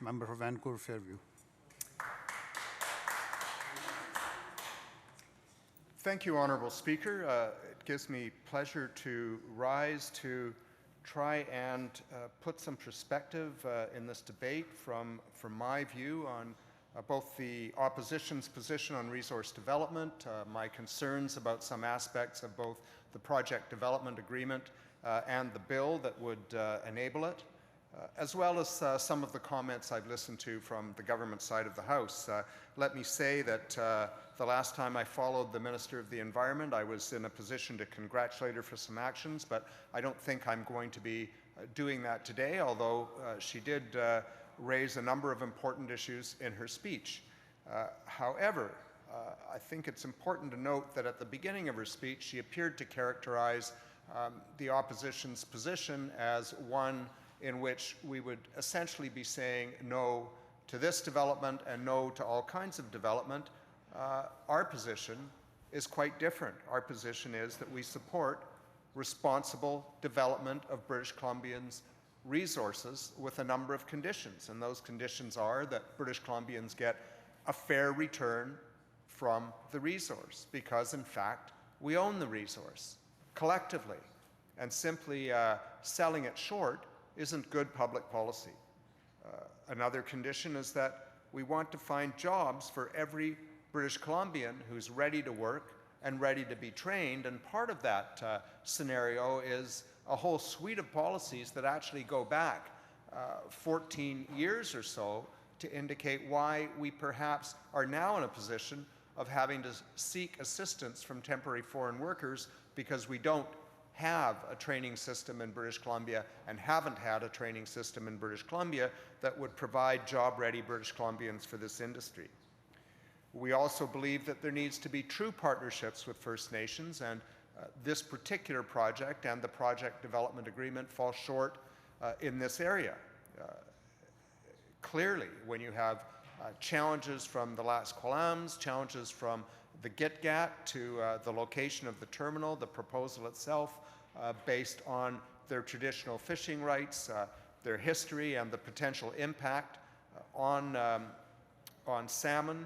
Member for Vancouver Fairview. Thank you, Honourable Speaker. It gives me pleasure to rise to try and put some perspective in this debate from my view on both the opposition's position on resource development, my concerns about some aspects of both the project development agreement and the bill that would enable it, as well as some of the comments I've listened to from the government side of the House. Let me say that the last time I followed the Minister of the Environment, I was in a position to congratulate her for some actions, but I don't think I'm going to be doing that today, although she did raise a number of important issues in her speech. However, I think it's important to note that at the beginning of her speech, she appeared to characterize the opposition's position as one in which we would essentially be saying no to this development and no to all kinds of development. Our position is quite different. Our position is that we support responsible development of British Columbians' resources with a number of conditions. And those conditions are that British Columbians get a fair return from the resource, because in fact we own the resource collectively, and simply selling it short isn't good public policy. Another condition is that we want to find jobs for every British Columbian who's ready to work and ready to be trained, and part of that scenario is a whole suite of policies that actually go back 14 years or so to indicate why we perhaps are now in a position of having to seek assistance from temporary foreign workers because we don't have a training system in British Columbia and haven't had a training system in British Columbia that would provide job-ready British Columbians for this industry. We also believe that there needs to be true partnerships with First Nations, and this particular project and the project development agreement fall short in this area. Clearly, when you have challenges from the Las Qualams, challenges from the Gitgat to the location of the terminal, the proposal itself, based on their traditional fishing rights, their history, and the potential impact on salmon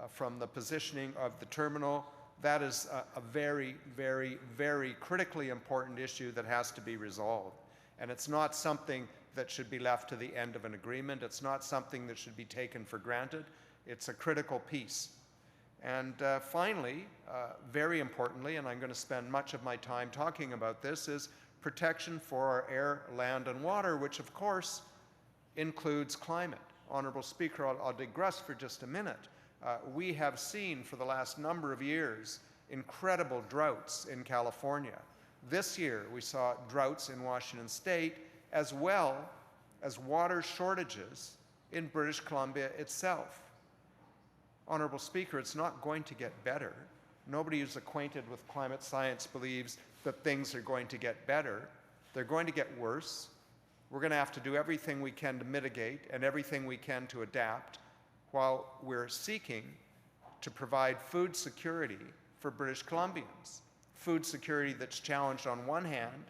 from the positioning of the terminal, that is a very, very, very critically important issue that has to be resolved. And it's not something that should be left to the end of an agreement. It's not something that should be taken for granted. It's a critical piece. And finally, very importantly, and I'm going to spend much of my time talking about this, is protection for our air, land, and water, which of course includes climate. Honourable Speaker, I'll digress for just a minute. We have seen for the last number of years incredible droughts in California. This year we saw droughts in Washington State, as well as water shortages in British Columbia itself. Honourable Speaker, it's not going to get better. Nobody who's acquainted with climate science believes that things are going to get better. They're going to get worse. We're going to have to do everything we can to mitigate and everything we can to adapt, while we're seeking to provide food security for British Columbians. Food security that's challenged on one hand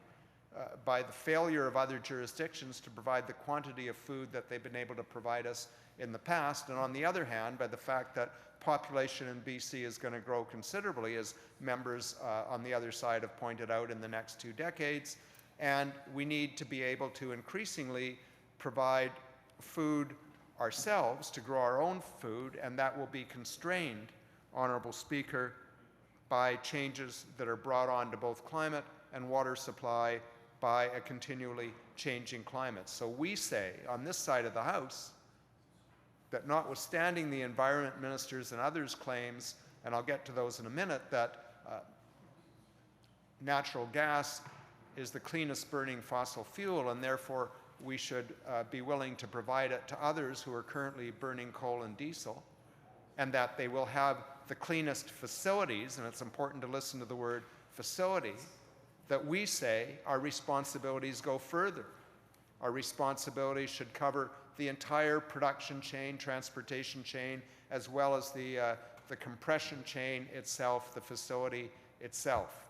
by the failure of other jurisdictions to provide the quantity of food that they've been able to provide us in the past, and on the other hand by the fact that population in BC is going to grow considerably, as members on the other side have pointed out, in the next 2 decades, and we need to be able to increasingly provide food ourselves, to grow our own food, and that will be constrained, Honourable Speaker, by changes that are brought on to both climate and water supply by a continually changing climate. So we say on this side of the House that, notwithstanding the Environment Minister's and others' claims, and I'll get to those in a minute, that natural gas is the cleanest burning fossil fuel, and therefore we should be willing to provide it to others who are currently burning coal and diesel, and that they will have the cleanest facilities, and it's important to listen to the word facility, that we say our responsibilities go further. Our responsibilities should cover the entire production chain, transportation chain, as well as the compression chain itself, the facility itself.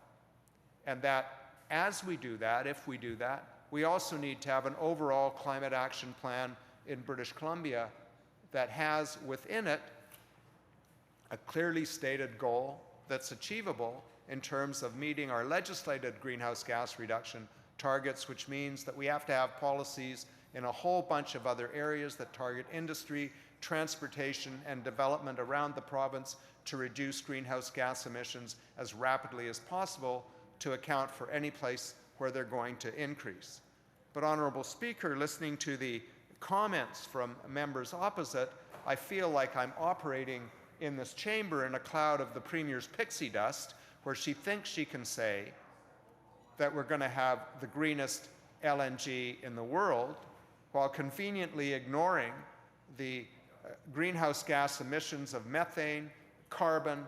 And that as we do that, if we do that, we also need to have an overall climate action plan in British Columbia that has within it a clearly stated goal that's achievable in terms of meeting our legislated greenhouse gas reduction targets, which means that we have to have policies in a whole bunch of other areas that target industry, transportation, and development around the province to reduce greenhouse gas emissions as rapidly as possible to account for any place where they're going to increase. But, Honourable Speaker, listening to the comments from members opposite, I feel like I'm operating in this chamber in a cloud of the Premier's pixie dust, where she thinks she can say that we're going to have the greenest LNG in the world, while conveniently ignoring the greenhouse gas emissions of methane, carbon,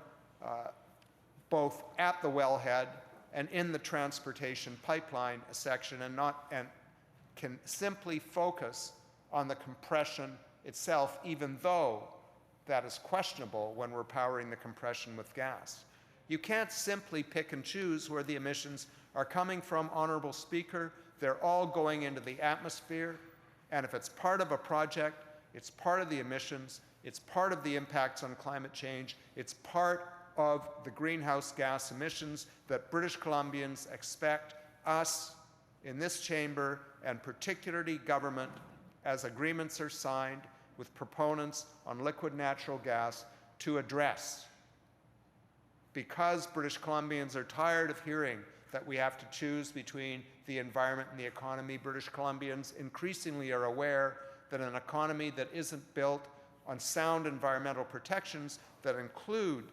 both at the wellhead and in the transportation pipeline section, and can simply focus on the compression itself, even though that is questionable when we're powering the compression with gas. You can't simply pick and choose where the emissions are coming from, Honourable Speaker. They're all going into the atmosphere, and if it's part of a project, it's part of the emissions, it's part of the impacts on climate change, it's part of the greenhouse gas emissions that British Columbians expect us in this chamber, and particularly government, as agreements are signed with proponents on liquid natural gas, to address. Because British Columbians are tired of hearing that we have to choose between the environment and the economy, British Columbians increasingly are aware that an economy that isn't built on sound environmental protections that include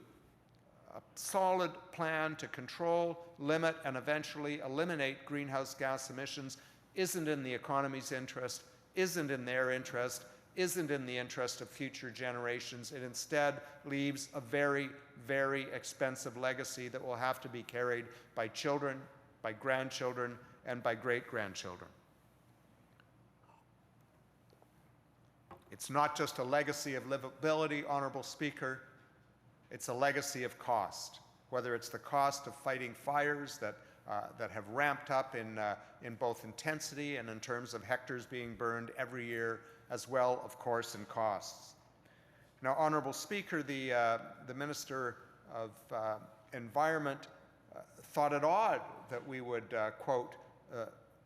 a solid plan to control, limit, and eventually eliminate greenhouse gas emissions isn't in the economy's interest, isn't in their interest, isn't in the interest of future generations. It instead leaves a very, very expensive legacy that will have to be carried by children, by grandchildren, and by great-grandchildren. It's not just a legacy of livability, Honourable Speaker, it's a legacy of cost, whether it's the cost of fighting fires that have ramped up in both intensity and in terms of hectares being burned every year, as well, of course, in costs. Now, Honourable Speaker, the Minister of Environment thought it odd that we would quote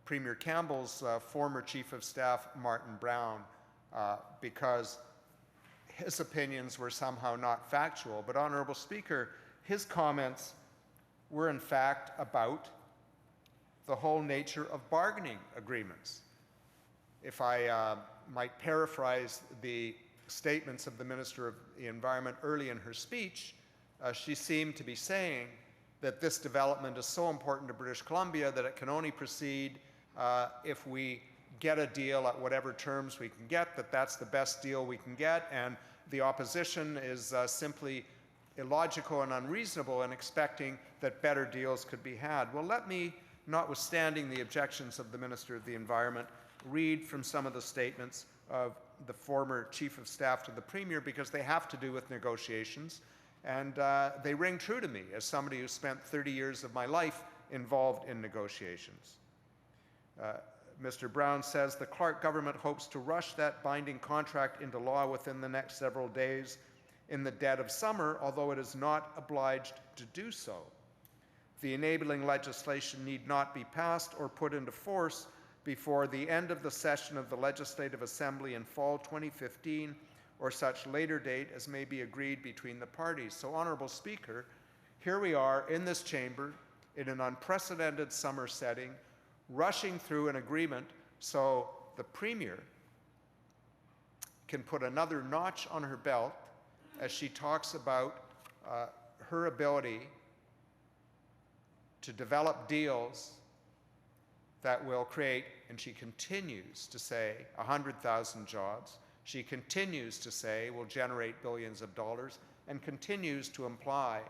Premier Campbell's former Chief of Staff, Martin Brown, because his opinions were somehow not factual. But, Honourable Speaker, his comments were in fact about the whole nature of bargaining agreements. If I might paraphrase the statements of the Minister of the Environment early in her speech, she seemed to be saying that this development is so important to British Columbia that it can only proceed if we get a deal at whatever terms we can get, that that's the best deal we can get, and the opposition is simply illogical and unreasonable in expecting that better deals could be had. Well, let me, notwithstanding the objections of the Minister of the Environment, read from some of the statements of the former Chief of Staff to the Premier, because they have to do with negotiations, and they ring true to me as somebody who spent 30 years of my life involved in negotiations. Mr. Brown says, the Clark government hopes to rush that binding contract into law within the next several days in the dead of summer, although it is not obliged to do so. The enabling legislation need not be passed or put into force before the end of the session of the Legislative Assembly in fall 2015, or such later date as may be agreed between the parties. So, Honourable Speaker, here we are in this chamber in an unprecedented summer setting, rushing through an agreement so the Premier can put another notch on her belt as she talks about her ability to develop deals that will create, and she continues to say, 100,000 jobs. She continues to say will generate billions of dollars, and continues to imply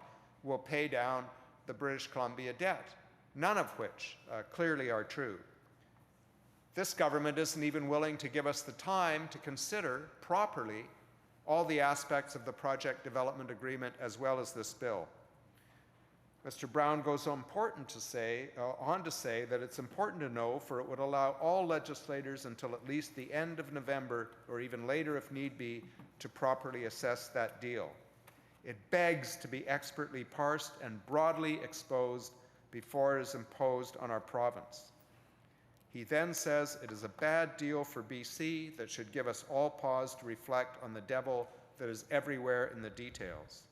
will pay down the British Columbia debt, none of which clearly are true. This government isn't even willing to give us the time to consider properly all the aspects of the project development agreement as well as this bill. Mr. Brown goes on to say that it's important to know, for it would allow all legislators until at least the end of November, or even later if need be, to properly assess that deal. It begs to be expertly parsed and broadly exposed before it is imposed on our province. He then says it is a bad deal for BC that should give us all pause to reflect on the devil that is everywhere in the details.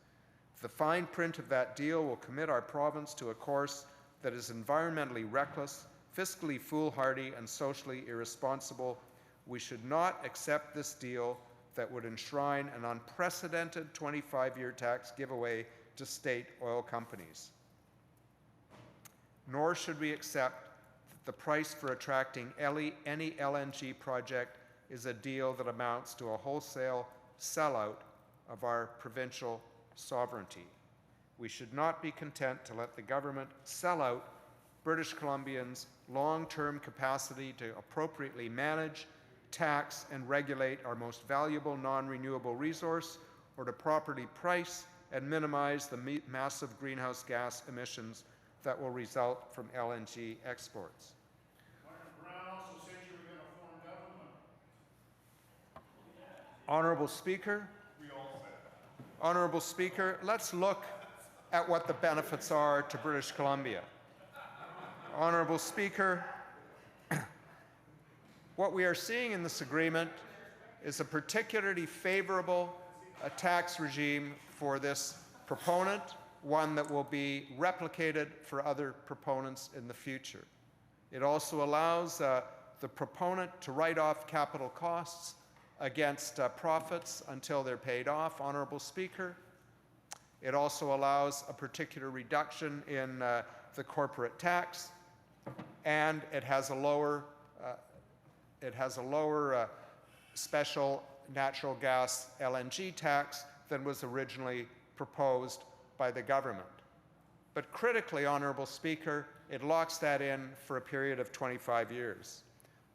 The fine print of that deal will commit our province to a course that is environmentally reckless, fiscally foolhardy, and socially irresponsible. We should not accept this deal that would enshrine an unprecedented 25-year tax giveaway to state oil companies. Nor should we accept that the price for attracting any LNG project is a deal that amounts to a wholesale sellout of our provincial sovereignty. We should not be content to let the government sell out British Columbians' long-term capacity to appropriately manage, tax, and regulate our most valuable non-renewable resource, or to properly price and minimize the massive greenhouse gas emissions that will result from LNG exports. Brown also said you were going to form government. Honourable Speaker, Honourable Speaker, let's look at what the benefits are to British Columbia. Honourable Speaker, what we are seeing in this agreement is a particularly favourable tax regime for this proponent, one that will be replicated for other proponents in the future. It also allows the proponent to write off capital costs against profits until they're paid off, Honourable Speaker. It also allows a particular reduction in the corporate tax, and it has a lower special natural gas LNG tax than was originally proposed by the government. But critically, Honourable Speaker, it locks that in for a period of 25 years.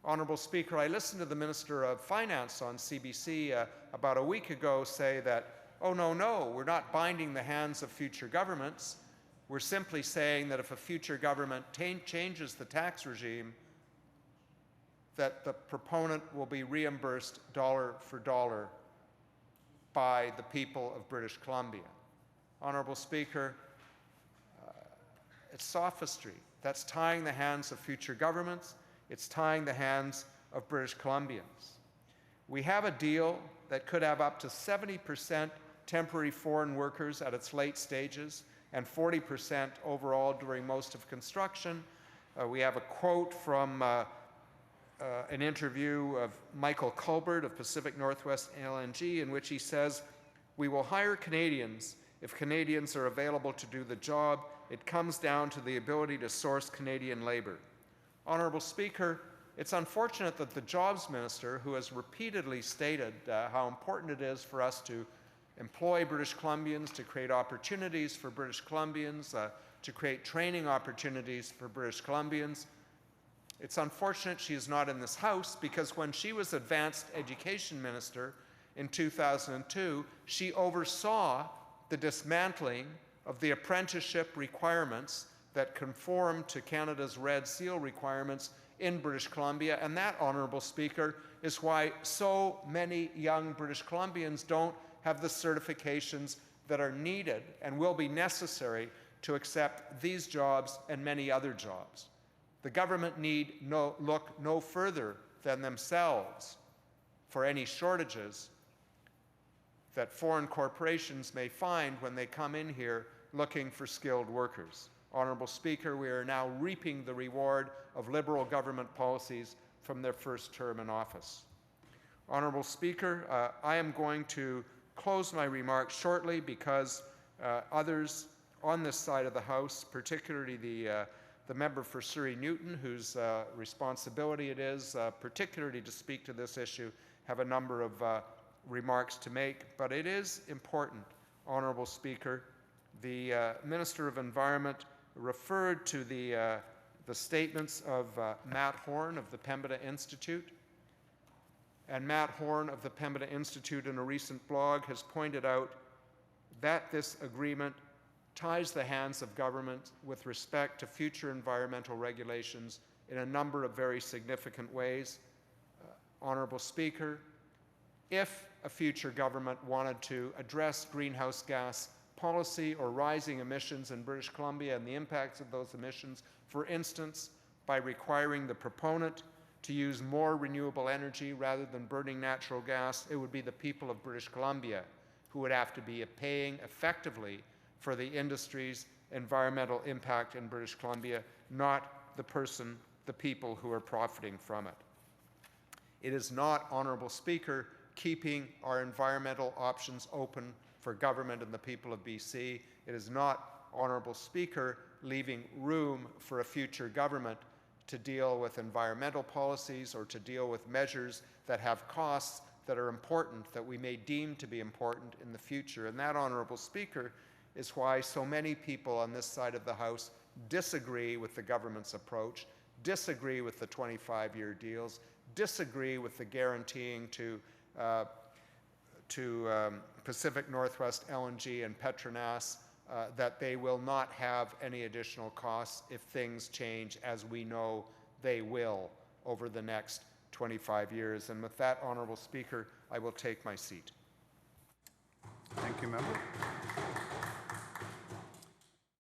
Honourable Speaker, I listened to the Minister of Finance on CBC about a week ago say that, oh, no, we're not binding the hands of future governments. We're simply saying that if a future government changes the tax regime, that the proponent will be reimbursed dollar for dollar by the people of British Columbia. Honourable Speaker, it's sophistry. That's tying the hands of future governments. It's tying the hands of British Columbians. We have a deal that could have up to 70% temporary foreign workers at its late stages and 40% overall during most of construction. We have a quote from an interview of Michael Culbert of Pacific Northwest LNG in which he says, "We will hire Canadians if Canadians are available to do the job. It comes down to the ability to source Canadian labor." Honourable Speaker, it's unfortunate that the Jobs Minister, who has repeatedly stated how important it is for us to employ British Columbians, to create opportunities for British Columbians, to create training opportunities for British Columbians, it's unfortunate she is not in this House, because when she was Advanced Education Minister in 2002, she oversaw the dismantling of the apprenticeship requirements that conform to Canada's Red Seal requirements in British Columbia, and that, Honourable Speaker, is why so many young British Columbians don't have the certifications that are needed and will be necessary to accept these jobs and many other jobs. The government need look no further than themselves for any shortages that foreign corporations may find when they come in here looking for skilled workers. Honourable Speaker, we are now reaping the reward of Liberal government policies from their first term in office. Honourable Speaker, I am going to close my remarks shortly because others on this side of the House, particularly the member for Surrey Newton, whose responsibility it is particularly to speak to this issue, have a number of remarks to make. But it is important, Honourable Speaker. The Minister of Environment referred to the statements of Matt Horn of the Pembina Institute. And Matt Horn of the Pembina Institute in a recent blog has pointed out that this agreement ties the hands of government with respect to future environmental regulations in a number of very significant ways. Honourable Speaker, if a future government wanted to address greenhouse gas policy or rising emissions in British Columbia and the impacts of those emissions, for instance, by requiring the proponent to use more renewable energy rather than burning natural gas, it would be the people of British Columbia who would have to be paying effectively for the industry's environmental impact in British Columbia, not the people who are profiting from it. It is not, Honourable Speaker, keeping our environmental options open for government and the people of BC. It is not, Honourable Speaker, leaving room for a future government to deal with environmental policies or to deal with measures that have costs that are important, that we may deem to be important in the future. And that, Honourable Speaker, is why so many people on this side of the House disagree with the government's approach, disagree with the 25-year deals, disagree with the guaranteeing to Pacific Northwest LNG and Petronas that they will not have any additional costs if things change, as we know they will over the next 25 years. And with that, Honourable Speaker, I will take my seat. Thank you, Member.